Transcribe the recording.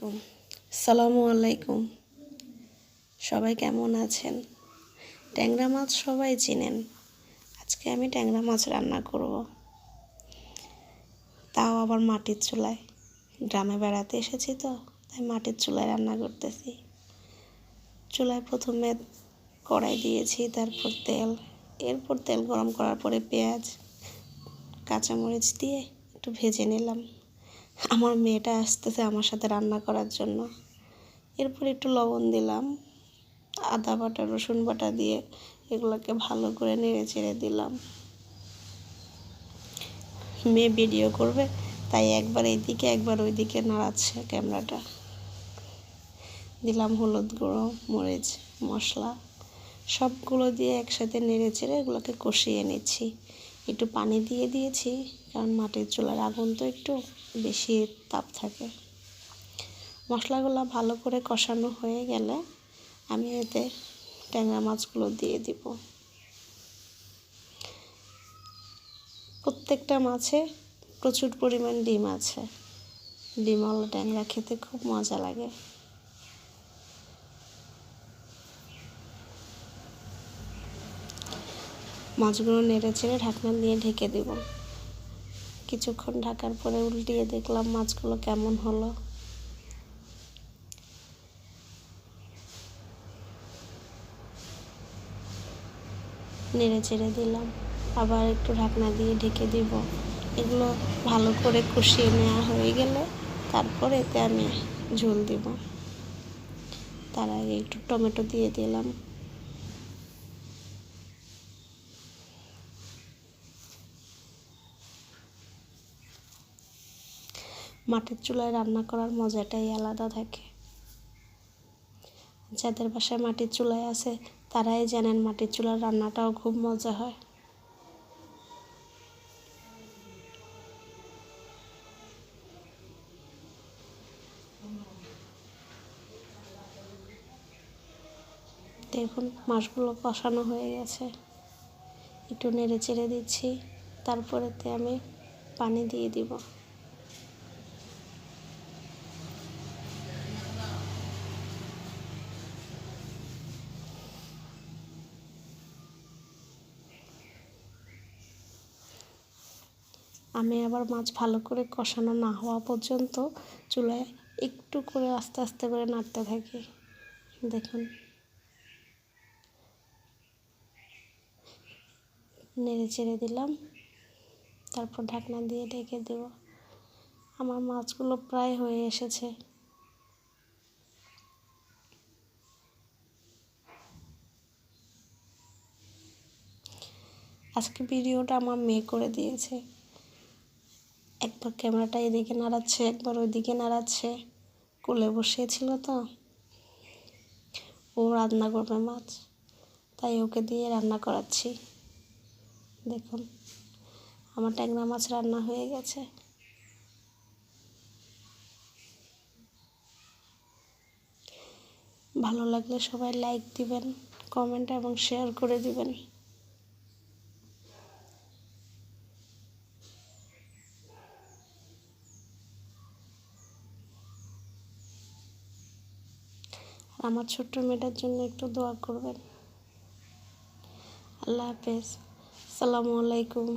আলাইকুম। আসসালামু আলাইকুম। সবাই কেমন আছেন? ট্যাংরা মাছ সবাই চিনেন। আজকে আমি ট্যাংরা মাছ রান্না করব, তাও আবার মাটির চুলায়। গ্রামে বেড়াতে এসেছি তো, তাই মাটির চুলায় রান্না করতেছি। চুলায় প্রথমে কড়াই দিয়েছি, তারপর এরপর তেল গরম করার পরে পেঁয়াজ কাঁচামরিচ দিয়ে একটু ভেজে নিলাম। আমার মেয়েটা আসতেছে আমার সাথে রান্না করার জন্য। এরপর একটু লবণ দিলাম, আদা বাটা রসুন বাটা দিয়ে এগুলোকে ভালো করে নেড়ে চেড়ে দিলাম। মেয়ে ভিডিও করবে, তাই একবার এইদিকে একবার ওইদিকে নাড়াচ্ছে ক্যামেরাটা। দিলাম হলুদ গুঁড়ো, মরিচ মশলা, সবগুলো দিয়ে একসাথে নেড়ে চেড়ে এগুলোকে কষিয়ে নিচ্ছি। একটু পানি দিয়ে দিয়েছি, কারণ মাটির চুলার আগুন তো একটু বেশি তাপ থাকে। মশলাগুলো ভালো করে কষানো হয়ে গেলে আমি এতে ট্যাংরা মাছগুলো দিয়ে দিব। প্রত্যেকটা মাছে প্রচুর পরিমাণ ডিম আছে। ডিমওয়ালা ট্যাংরা খেতে খুব মজা লাগে। মাছগুলো নেড়ে চেড়ে ঢাকনা দিয়ে ঢেকে দেব। কিছুক্ষণ ঢাকার পরে উল্টিয়ে দেখলাম মাছগুলো কেমন হলো। নেড়ে চেড়ে দিলাম, আবার একটু ঢাকনা দিয়ে ঢেকে দিব। এগুলো ভালো করে কষিয়ে নেওয়া হয়ে গেলে তারপর এতে আমি ঝোল দিব। তার আগে একটু টমেটো দিয়ে দিলাম। মাটির চুলায় রান্না করার মজাটাই আলাদা থাকে। যাদের বাসায় মাটির চুলায় আছে তারাই জানেন মাটির চুলার রান্নাটাও খুব মজা হয়। দেখুন মাছগুলো কষানো হয়ে গেছে, একটু নেড়ে চেড়ে দিচ্ছি। তারপরেতে আমি পানি দিয়ে দিব। আমি আবার মাছ ভালো করে কষানো না হওয়া পর্যন্ত চুলায় একটু করে আস্তে আস্তে করে নাড়তে থাকি। দেখুন নেড়ে চেড়ে দিলাম, তারপর ঢাকনা দিয়ে ঢেকে দেব। আমার মাছগুলো প্রায় হয়ে এসেছে। আজকে ভিডিওটা আমার মেয়ে করে দিয়েছে। একবার ক্যামেরাটা এদিকে নাড়াচ্ছে, একবার ওইদিকে নাড়াচ্ছে। কোলে বসিয়েছিল তো, ও রান্না করবে মাছ, তাই ওকে দিয়ে রান্না করাচ্ছি। দেখুন আমার ট্যাংরা মাছ রান্না হয়ে গেছে। ভালো লাগলে সবাই লাইক দিবেন, কমেন্ট এবং শেয়ার করে দিবেন। আমার ছোট্ট মেয়েটার জন্য একটু দোয়া করবেন। আল্লাহ হাফেজ। আসসালামু আলাইকুম।